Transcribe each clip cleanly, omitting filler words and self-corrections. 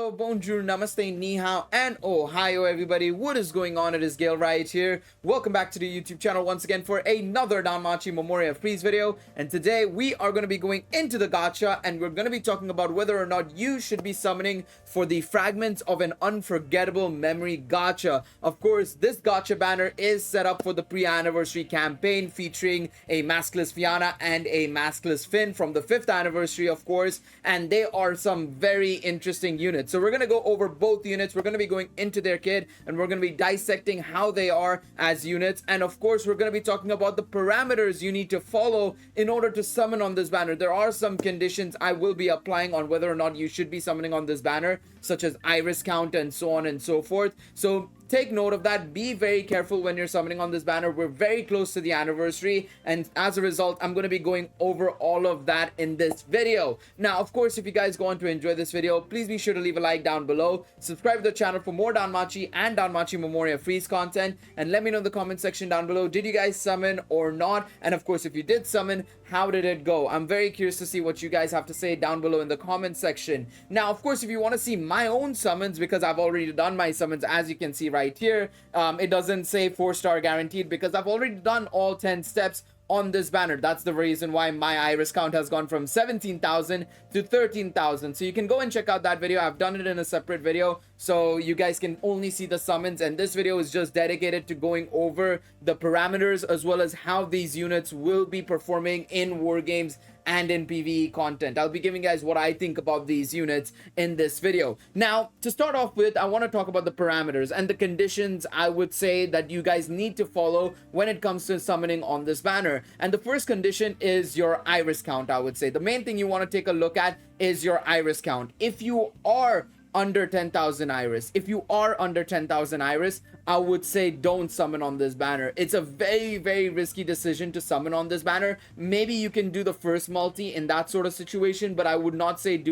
hello, bonjour, namaste, ni hao, and ohio everybody. What is going on? It is Galeriot here. Welcome back to the YouTube channel once again for another Danmachi Memoria Freese video. And today we are going to be going into the gacha and we're going to be talking about whether or not you should be summoning for the Fragments of an Unforgettable Memory gacha. Of course, this gacha banner is set up for the pre-anniversary campaign featuring a maskless Fianna and a maskless Finn from the 5th anniversary, of course. And they are some very interesting units. So we're going to go over both units. We're going to be going into their kit and we're going to be dissecting how they are as units. And of course, we're going to be talking about the parameters you need to follow in order to summon on this banner. There are some conditions I will be applying on whether or not you should be summoning on this banner, such as iris count and so on and so forth. So take note of that. Be very careful when you're summoning on this banner. We're very close to the anniversary, and as a result, I'm going to be going over all of that in this video. Now, of course, if you guys go on to enjoy this video, please be sure to leave a like down below. Subscribe to the channel for more Danmachi and Danmachi Memoria Freese content, and let me know in the comment section down below, did you guys summon or not? And of course, if you did summon, how did it go? I'm very curious to see what you guys have to say down below in the comment section. Now, of course, if you want to see my own summons, because I've already done my summons, as you can see right here, it doesn't say 4-star guaranteed because I've already done all 10 steps on this banner. That's the reason why my iris count has gone from 17,000 to 13,000. So you can go and check out that video. I've done it in a separate video, so you guys can only see the summons, and this video is just dedicated to going over the parameters as well as how these units will be performing in war games and in PvE content. I'll be giving guys what I think about these units in this video. Now, to start off with, I want to talk about the parameters and the conditions I would say that you guys need to follow when it comes to summoning on this banner. And the first condition is your iris count, I would say. The main thing you want to take a look at is your iris count. If you are under 10,000 iris, I would say don't summon on this banner. It's a very risky decision to summon on this banner. Maybe you can do the first multi in that sort of situation, but I would not say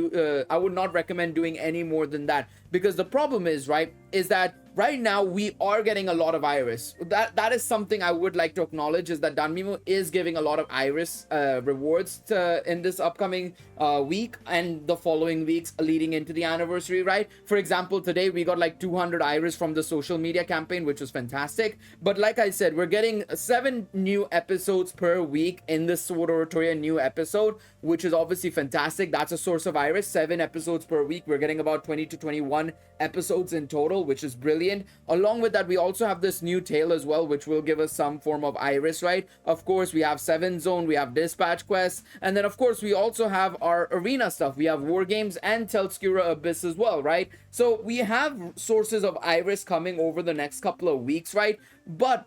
I would not recommend doing any more than that, because the problem is that right now we are getting a lot of iris. That is something I would like to acknowledge, is that Danmemo is giving a lot of iris rewards in this upcoming week and the following weeks leading into the anniversary, right? For example, today we got like 200 iris from the social media campaign, which was fantastic. But like I said, we're getting 7 new episodes per week in this Sword Oratoria new episode, which is obviously fantastic. That's a source of iris. 7 episodes per week. We're getting about 20 to 21 episodes in total, which is brilliant. Along with that, we also have this new tale as well, which will give us some form of iris, right? Of course, we have 7 zone, we have dispatch quests, and then of course we also have our arena stuff. We have war games and Telskura Abyss as well, right? So we have sources of iris coming over the next couple of weeks, right? But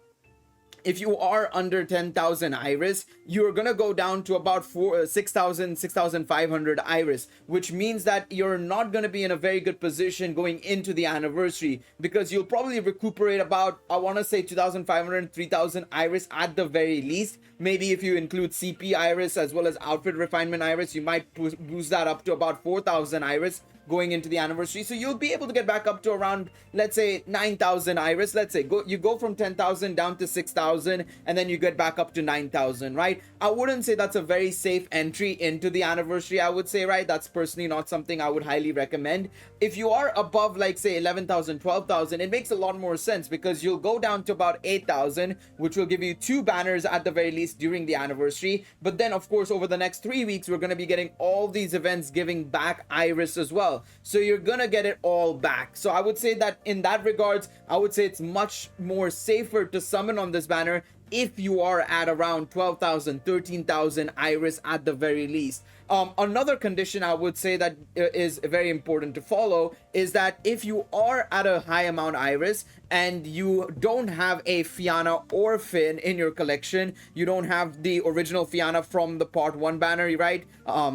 if you are under 10,000 iris, you're gonna go down to about 6,500 iris, which means that you're not gonna be in a very good position going into the anniversary, because you'll probably recuperate about, I want to say 2,500 3,000 iris at the very least. Maybe if you include CP iris as well as outfit refinement iris, you might boost that up to about 4,000 iris going into the anniversary. So you'll be able to get back up to around, let's say, 9,000 iris. Let's say you go from 10,000 down to 6,000 and then you get back up to 9,000, right? I wouldn't say that's a very safe entry into the anniversary, I would say, right? That's personally not something I would highly recommend. If you are above, like, say 11,000 12,000, it makes a lot more sense, because you'll go down to about 8,000, which will give you 2 banners at the very least during the anniversary. But then of course over the next 3 weeks we're going to be getting all these events giving back iris as well, so you're gonna get it all back. So I would say that in that regards, I would say it's much more safer to summon on this banner if you are at around 12,000 13,000 iris at the very least. Another condition I would say that is very important to follow is that if you are at a high amount iris and you don't have a Fianna or Finn in your collection, you don't have the original Fianna from the part 1 banner, right?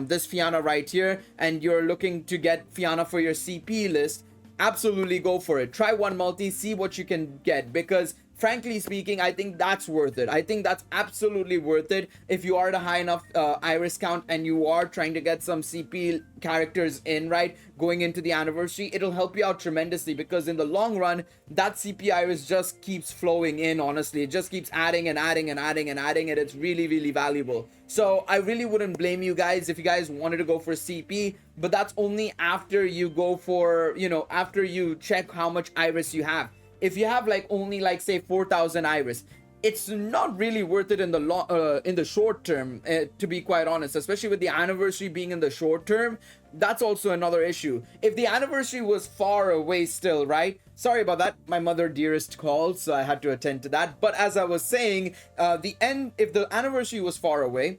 This Fianna right here, and you're looking to get Fianna for your CP list, absolutely go for it. Try one multi, see what you can get, because frankly speaking, I think that's worth it. I think that's absolutely worth it if you are at a high enough iris count and you are trying to get some CP characters in, right, going into the anniversary. It'll help you out tremendously, because in the long run, that CP iris just keeps flowing in. Honestly, it just keeps adding and adding and adding and adding, and it's really, really valuable. So I really wouldn't blame you guys if you guys wanted to go for CP, but that's only after you go for, you know, after you check how much iris you have. If you have like only like say 4,000 iris, it's not really worth it in the short term, to be quite honest, especially with the anniversary being in the short term. That's also another issue. If the anniversary was far away still, right? Sorry about that. My mother dearest called, so I had to attend to that. But as I was saying, if the anniversary was far away,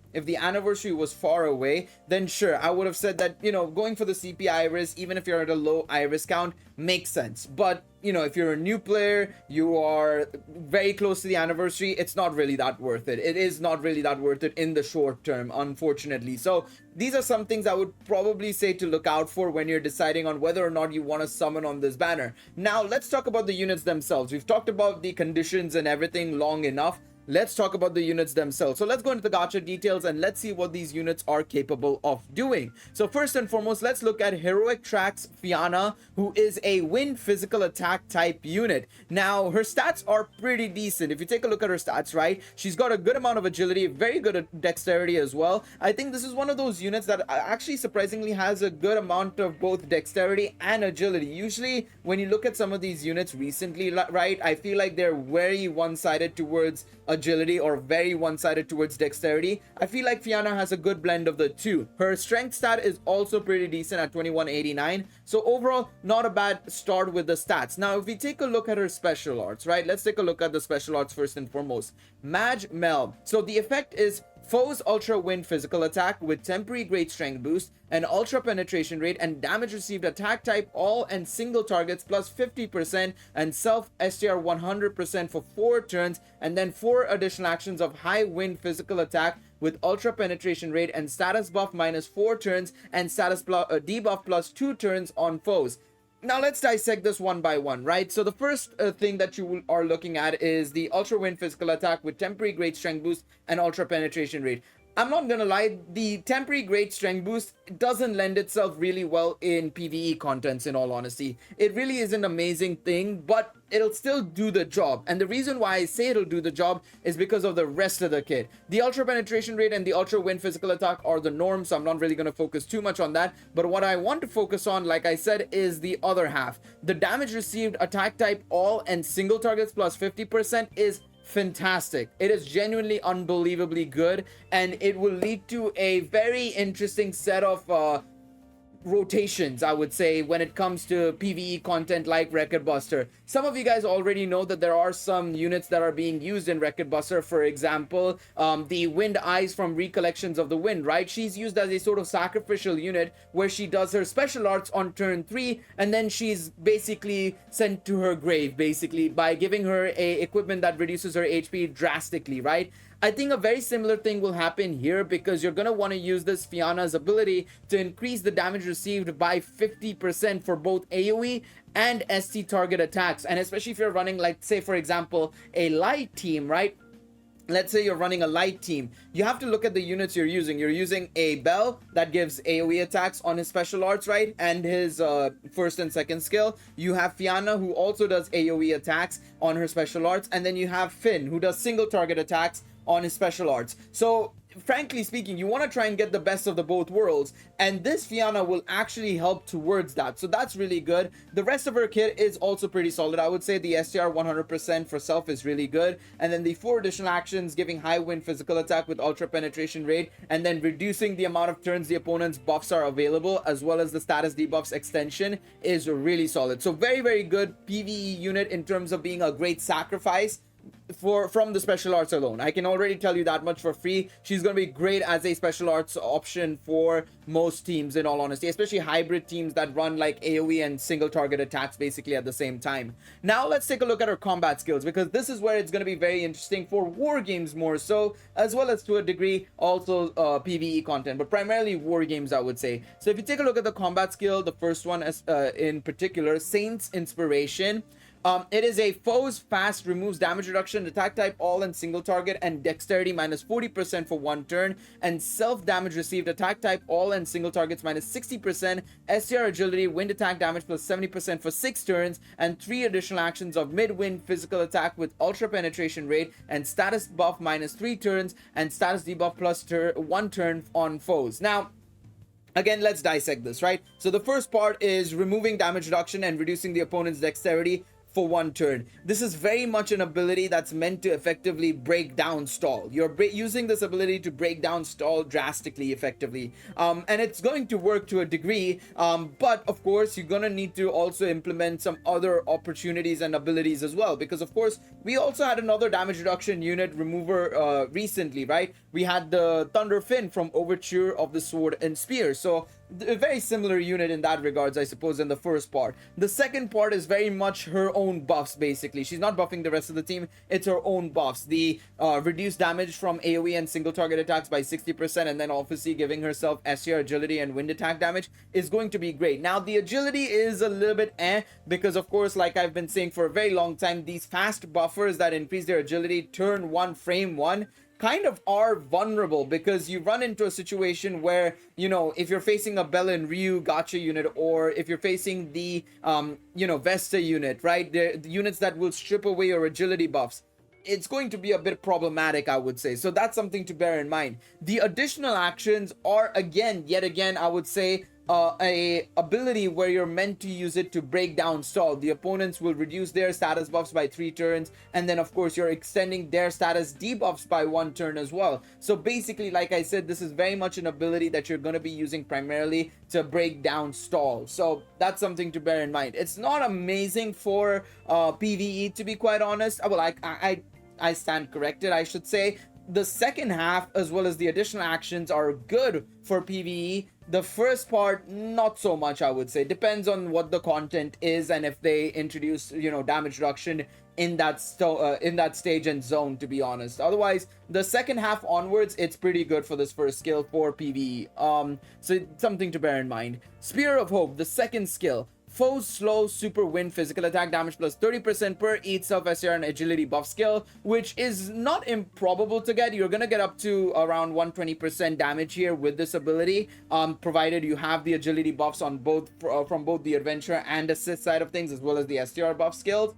then sure, I would have said that, you know, going for the CP iris, even if you're at a low iris count, makes sense. But, you know, if you're a new player, you are very close to the anniversary, it's not really that worth it. It is not really that worth it in the short term, unfortunately. So these are some things I would probably say to look out for when you're deciding on whether or not you want to summon on this banner. Now, let's talk about the units themselves. We've talked about the conditions and everything long enough. Let's talk about the units themselves. So let's go into the gacha details and let's see what these units are capable of doing. So first and foremost, let's look at Heroic Track's Fianna, who is a wind physical attack type unit. Now, her stats are pretty decent. If you take a look at her stats, right, she's got a good amount of agility, very good at dexterity as well. I think this is one of those units that actually surprisingly has a good amount of both dexterity and agility. Usually, when you look at some of these units recently, right, I feel like they're very one-sided towards agility or very one-sided towards dexterity. I feel like Fianna has a good blend of the two. Her strength stat is also pretty decent at 2189. So overall, not a bad start with the stats. Now, if we take a look at her special arts, right? Let's take a look at the special arts first and foremost. Maj Mel. So the effect is foes ultra wind physical attack with temporary great strength boost and ultra penetration rate and damage received attack type all and single targets plus 50% and self STR 100% for 4 turns, and then 4 additional actions of high wind physical attack with ultra penetration rate and status buff minus 4 turns and status debuff plus 2 turns on foes. Now let's dissect this one by one, right? So the first thing that you are looking at is the Ultra Wind Physical Attack with Temporary Great Strength Boost and Ultra Penetration Rate. I'm not gonna lie, the temporary great strength boost doesn't lend itself really well in PvE contents, in all honesty. It really is an amazing thing, but it'll still do the job. And the reason why I say it'll do the job is because of the rest of the kit. The ultra penetration rate and the ultra wind physical attack are the norm, so I'm not really gonna focus too much on that. But what I want to focus on, like I said, is the other half. The damage received attack type all and single targets plus 50% is fantastic. It is genuinely unbelievably good, and it will lead to a very interesting set of rotations, I would say, when it comes to PvE content like Record Buster. Some of you guys already know that there are some units that are being used in Record Buster. For example, the Wind Eyes from Recollections of the Wind, right? She's used as a sort of sacrificial unit where she does her special arts on turn 3, and then she's basically sent to her grave, basically, by giving her a equipment that reduces her HP drastically, right? I think a very similar thing will happen here, because you're going to want to use this Fianna's ability to increase the damage received by 50% for both AoE and ST target attacks. And especially if you're running, like, say, for example, a light team, right? Let's say you're running a light team. You have to look at the units you're using. You're using a Bell that gives AoE attacks on his special arts, right? And his first and second skill. You have Fianna, who also does AoE attacks on her special arts. And then you have Finn, who does single target attacks on his special arts. So frankly speaking, you want to try and get the best of the both worlds, and this Fianna will actually help towards that. So that's really good. The rest of her kit is also pretty solid. I would say the STR 100% for self is really good, and then the 4 additional actions giving high wind physical attack with ultra penetration rate, and then reducing the amount of turns the opponent's buffs are available, as well as the status debuffs extension, is really solid. So very, very good PvE unit in terms of being a great sacrifice from the special arts alone. I can already tell you that much for free. She's going to be great as a special arts option for most teams, in all honesty, especially hybrid teams that run like AoE and single target attacks basically at the same time. Now let's take a look at her combat skills, because this is where it's going to be very interesting for war games more so, as well as to a degree also PvE content, but primarily war games, I would say. So if you take a look at the combat skill, the first one is in particular, Saint's Inspiration. It is a foe's fast, removes damage reduction, attack type all and single target, and dexterity minus 40% for 1 turn, and self damage received, attack type all and single targets minus 60%, STR agility, wind attack damage plus 70% for 6 turns, and 3 additional actions of mid-wind physical attack with ultra penetration rate, and status buff minus 3 turns, and status debuff plus 1 turn on foes. Now, again, let's dissect this, right? So the first part is removing damage reduction and reducing the opponent's dexterity for 1 turn. This is very much an ability that's meant to effectively break down stall. You're using this ability to break down stall drastically effectively, and it's going to work to a degree, but of course you're gonna need to also implement some other opportunities and abilities as well, because of course we also had another damage reduction unit remover recently, right? We had the Thunder Finn from Overture of the Sword and Spear, so a very similar unit in that regards, I suppose, in the first part. The second part is very much her own buffs, basically. She's not buffing the rest of the team, it's her own buffs. The reduced damage from AoE and single target attacks by 60%, and then obviously giving herself STR agility and wind attack damage is going to be great. Now, the agility is a little bit because of course, like I've been saying for a very long time, these fast buffers that increase their agility turn 1, frame 1, kind of are vulnerable, because you run into a situation where, you know, if you're facing a Bell and Ryu gacha unit, or if you're facing the Vesta unit, right, the units that will strip away your agility buffs, it's going to be a bit problematic, I would say. So that's something to bear in mind. The additional actions are yet again, I would say, a ability where you're meant to use it to break down stall. The opponents will reduce their status buffs by 3 turns, and then of course you're extending their status debuffs by 1 turn as well. So basically, like I said, this is very much an ability that you're going to be using primarily to break down stall. So that's something to bear in mind. It's not amazing for PvE, to be quite honest. Well, I stand corrected, I should say. The second half, as well as the additional actions, are good for PvE. The first part, not so much, I would say. Depends on what the content is, and if they introduce, damage reduction in that stage and zone, to be honest. Otherwise, the second half onwards, it's pretty good for this first skill for PvE. So something to bear in mind. Spear of Hope, the second skill. Foes slow super wind physical attack damage plus 30% per each self SR and agility buff skill, which is not improbable to get. You're gonna get up to around 120% damage here with this ability, provided you have the agility buffs on both from both the adventure and assist side of things, as well as the STR buff skills.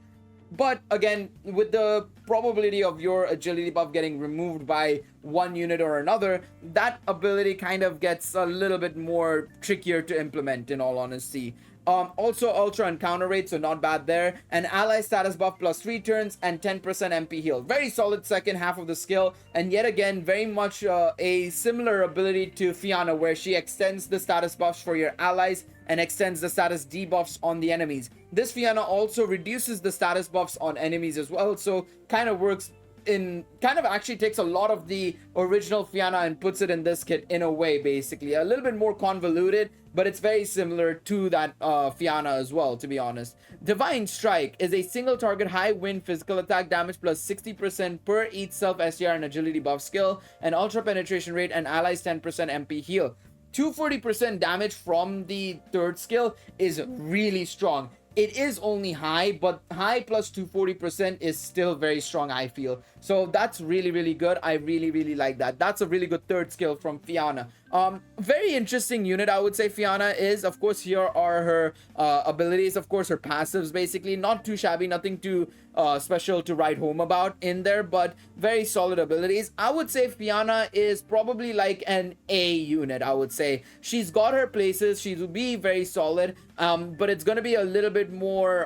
But again, with the probability of your agility buff getting removed by 1 unit or another, that ability kind of gets a little bit more trickier to implement, in all honesty. Also ultra and counter rate, so not bad there. And ally status buff plus 3 turns and 10% MP heal. Very solid second half of the skill, and yet again very much a similar ability to Fianna, where she extends the status buffs for your allies and extends the status debuffs on the enemies. This Fianna also reduces the status buffs on enemies as well, so kind of works in, kind of actually takes a lot of the original Fianna and puts it in this kit in a way, basically. A little bit more convoluted, but it's very similar to that Fianna as well, to be honest. Divine Strike is a single target high wind physical attack damage plus 60% per each self STR and agility buff skill, and ultra penetration rate and allies 10% MP heal. 240% damage from the third skill is really strong. It is only high, but high plus 240% is still very strong, I feel. So that's really, really good. I really, really like that. That's a really good third skill from Fianna. Very interesting unit, I would say Fianna is. Of course, here are her abilities, of course, her passives, basically. Not too shabby, nothing too special to write home about in there, but very solid abilities. I would say Fianna is probably like an A unit, I would say. She's got her places, she will be very solid, but it's going to be a little bit more...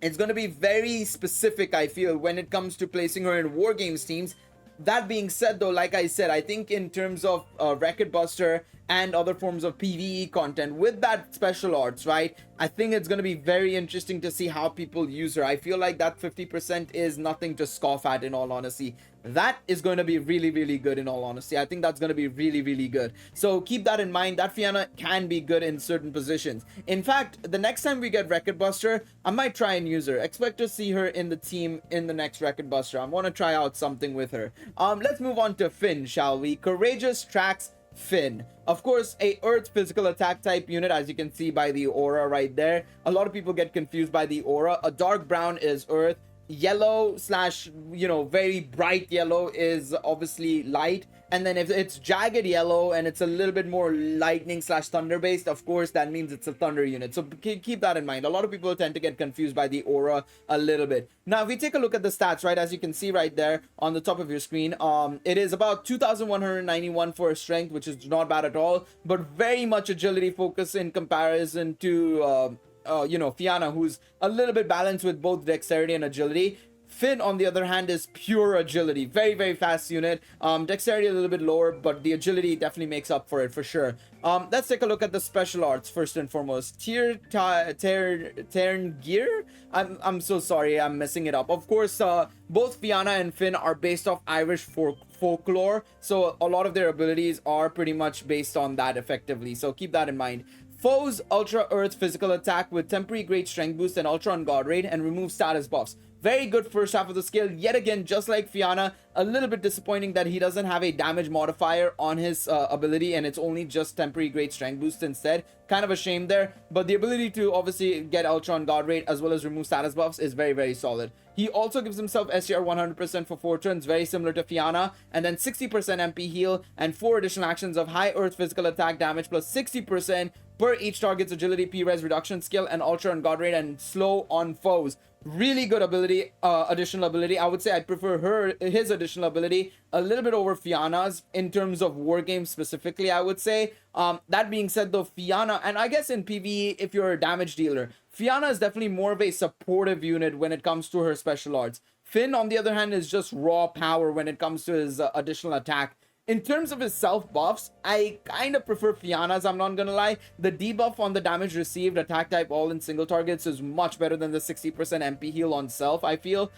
it's going to be very specific, I feel, when it comes to placing her in war games teams. That being said, though, like I said, I think in terms of Record Buster and other forms of PvE content with that special arts, right, I think it's going to be very interesting to see how people use her. I feel like that 50% is nothing to scoff at, in all honesty. That is going to be really, really good, in all honesty. I think that's going to be really, really good. So keep that in mind. That Fianna can be good in certain positions. In fact, the next time we get Record Buster, I might try and use her. Expect to see her in the team in the next Record Buster. I want to try out something with her. Let's move on to Finn, shall we? Courageous tracks Finn. Of course, a earth physical attack type unit, as you can see by the aura right there. A lot of people get confused by the aura. A dark brown is earth. Yellow slash, very bright yellow is obviously light. And then if it's jagged yellow and it's a little bit more lightning slash thunder based, of course, that means it's a thunder unit. So keep that in mind. A lot of people tend to get confused by the aura a little bit. Now, if we take a look at the stats, right, as you can see right there on the top of your screen, it is about 2,191 for strength, which is not bad at all, but very much agility focus in comparison to Fianna, who's a little bit balanced with both dexterity and agility. Finn, on the other hand, is pure agility. Very, very fast unit. Dexterity a little bit lower, but the agility definitely makes up for it for sure. Let's take a look at the special arts first and foremost. Tern Gear? I'm so sorry, I'm messing it up. Of course, both Fianna and Finn are based off Irish folklore, so a lot of their abilities are pretty much based on that effectively. So keep that in mind. Foes Ultra Earth physical attack with temporary great strength boost and Ultra on guard rate and remove status buffs. Very good first half of the skill. Yet again, just like Fianna, a little bit disappointing that he doesn't have a damage modifier on his ability and it's only just temporary great strength boost instead. Kind of a shame there, but the ability to obviously get Ultra on guard rate as well as remove status buffs is very, very solid. He also gives himself STR 100% for 4 turns, very similar to Fianna, and then 60% MP heal and 4 additional actions of high earth physical attack damage plus 60% per each target's agility, P-res reduction skill, and Ultra on guard rate and slow on foes. Really good ability, additional ability. I would say I'd prefer his additional ability a little bit over Fianna's in terms of war games specifically, I would say. That being said though, Fianna, and I guess in PvE, if you're a damage dealer, Fianna is definitely more of a supportive unit when it comes to her special arts. Finn, on the other hand, is just raw power when it comes to his additional attack. In terms of his self buffs, I kind of prefer Fianna's, I'm not gonna lie. The debuff on the damage received, attack type all in single targets is much better than the 60% MP heal on self, I feel.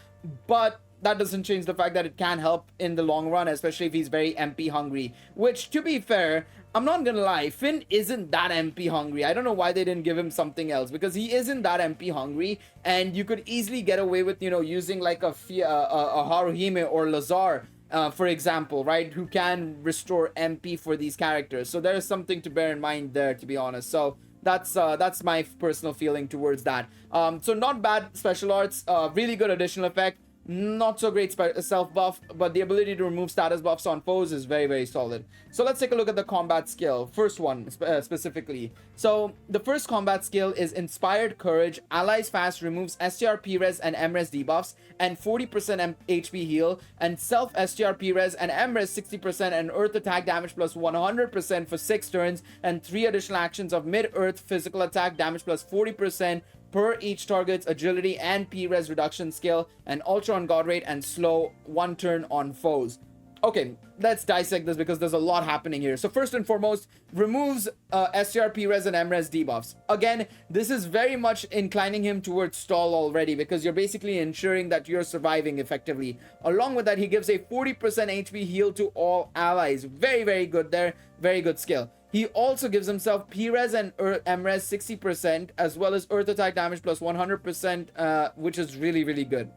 But that doesn't change the fact that it can help in the long run, especially if he's very MP hungry. Which, to be fair, I'm not gonna lie, Finn isn't that MP hungry. I don't know why they didn't give him something else, because he isn't that MP hungry, and you could easily get away with, using like a Haruhime or Lazar, for example, right, who can restore MP for these characters. So there's something to bear in mind there, to be honest. So that's my personal feeling towards that. So not bad special arts, really good additional effect. Not so great self buff, but the ability to remove status buffs on foes is very, very solid. So let's take a look at the combat skill. First one specifically. So the first combat skill is Inspired Courage. Allies fast removes STR P-res and M-res debuffs and 40% HP heal, and self STR P-res and M-res 60% and earth attack damage plus 100% for 6 turns, and 3 additional actions of mid-earth physical attack damage plus 40% per each target's agility and P-res reduction skill, and Ultra on guard rate and slow 1 turn on foes. Okay, let's dissect this because there's a lot happening here. So first and foremost, removes STR, P-res and M-res debuffs. Again, this is very much inclining him towards stall already, because you're basically ensuring that you're surviving effectively. Along with that, he gives a 40% HP heal to all allies. Very, very good there. Very good skill. He also gives himself P-res and M-res 60%, as well as earth attack damage plus 100%, which is really, really good.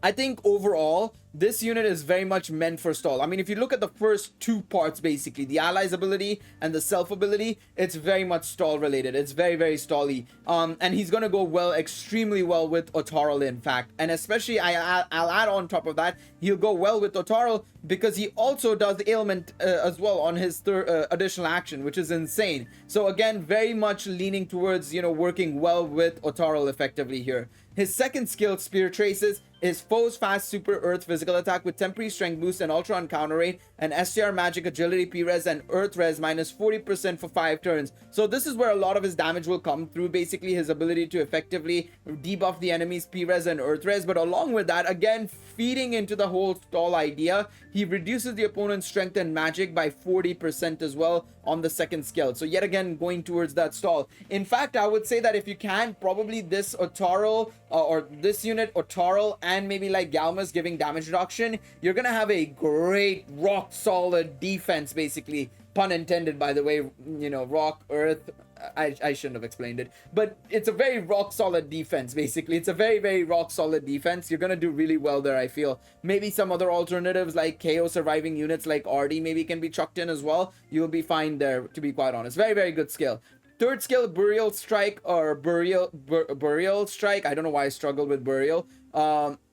I think overall, this unit is very much meant for stall. I mean, if you look at the first 2 parts, basically, the allies ability and the self ability, it's very much stall related. It's very, very stally. And he's going to go well, extremely well with Otaral, in fact. And especially, I'll add on top of that, he'll go well with Otaral because he also does the ailment as well on his additional action, which is insane. So again, very much leaning towards, working well with Otaral effectively here. His second skill, Spear Traces, is foes fast super earth physical attack with temporary strength boost and ultra on counter rate, and STR magic agility P-res and earth res minus 40% for 5 turns. So this is where a lot of his damage will come through, basically his ability to effectively debuff the enemy's P-res and earth res. But along with that, again, feeding into the whole stall idea, he reduces the opponent's strength and magic by 40% as well on the second skill. So yet again, going towards that stall. In fact, I would say that if you can, probably this Otaral or this unit, Otaral, and maybe like Galmas giving damage reduction, you're gonna have a great rock solid defense, basically, pun intended, by the way, rock, earth, I shouldn't have explained it, but it's a very rock solid defense. Basically, it's a very rock solid defense. You're gonna do really well there, I feel. Maybe some other alternatives like KO surviving units like RD maybe can be chucked in as well. You'll be fine there, to be quite honest. Very good skill. Third skill, Burial Strike, or Burial Strike. I don't know why I struggled with Burial.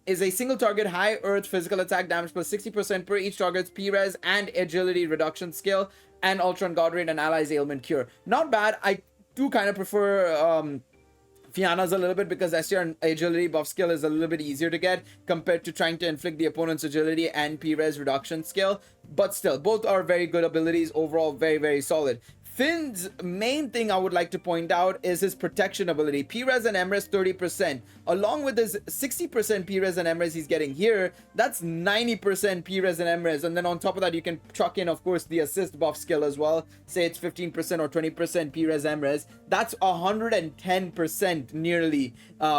Is a single target high earth physical attack damage plus 60% per each target's P-res and agility reduction skill, and Ultron God Rate and allies ailment cure. Not bad. I do kind of prefer Fianna's a little bit, because STR agility buff skill is a little bit easier to get compared to trying to inflict the opponent's agility and P-res reduction skill. But still, both are very good abilities. Overall, very solid. Finn's main thing I would like to point out is his protection ability. P-res and M-res 30%. Along with his 60% P-res and M-res he's getting here, that's 90% P-res and M-res. And then on top of that, you can chuck in, of course, the assist buff skill as well. Say it's 15% or 20% P-res M-res. That's 110% nearly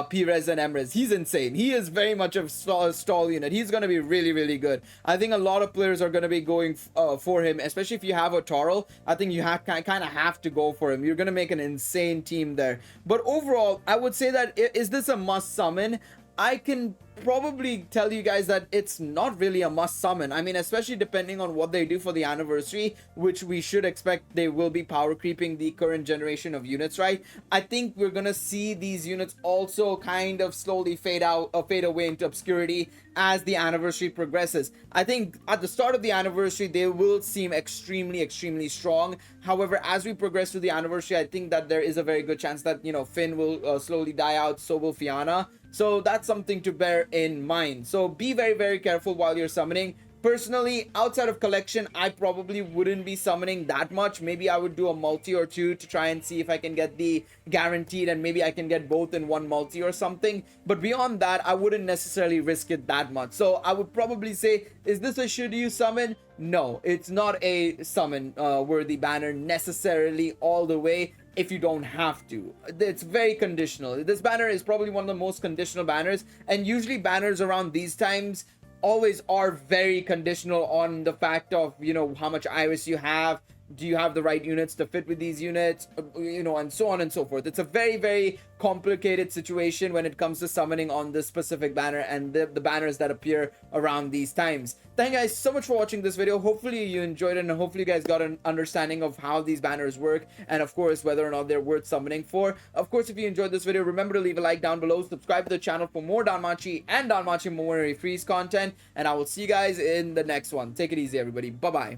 P-res and M-res. He's insane. He is very much a stall unit. He's going to be really good. I think a lot of players are going to be going for him, especially if you have a Tarl. I think you kind of have to go for him. You're going to make an insane team there. But overall, I would say that, is this a must summon? I can probably tell you guys that it's not really a must summon. I mean, especially depending on what they do for the anniversary, which we should expect they will be power creeping the current generation of units, right? I think we're gonna see these units also kind of slowly fade away into obscurity as the anniversary progresses. I think at the start of the anniversary, they will seem extremely strong. However, as we progress through the anniversary, I think that there is a very good chance that, you know, Finn will slowly die out, so will Fianna. So that's something to bear in mind. So be very careful while you're summoning. Personally, outside of collection, I probably wouldn't be summoning that much. Maybe I would do a multi or two to try and see if I can get the guaranteed, and maybe I can get both in one multi or something. But beyond that, I wouldn't necessarily risk it that much. So I would probably say, is this a should you summon? No, it's not a summon worthy banner necessarily all the way. If you don't have to, it's very conditional. This banner is probably one of the most conditional banners, and usually banners around these times always are very conditional on the fact of, you know, how much iris you have, do you have the right units to fit with these units, you know, and so on and so forth. It's a very complicated situation when it comes to summoning on this specific banner and the banners that appear around these times. Thank you guys so much for watching this video. Hopefully you enjoyed it, and hopefully you guys got an understanding of how these banners work, and of course whether or not they're worth summoning for. Of course, if you enjoyed this video, remember to leave a like down below, subscribe to the channel for more Danmachi and Danmachi Memoria Freese content, and I will see you guys in the next one. Take it easy, everybody. Bye bye.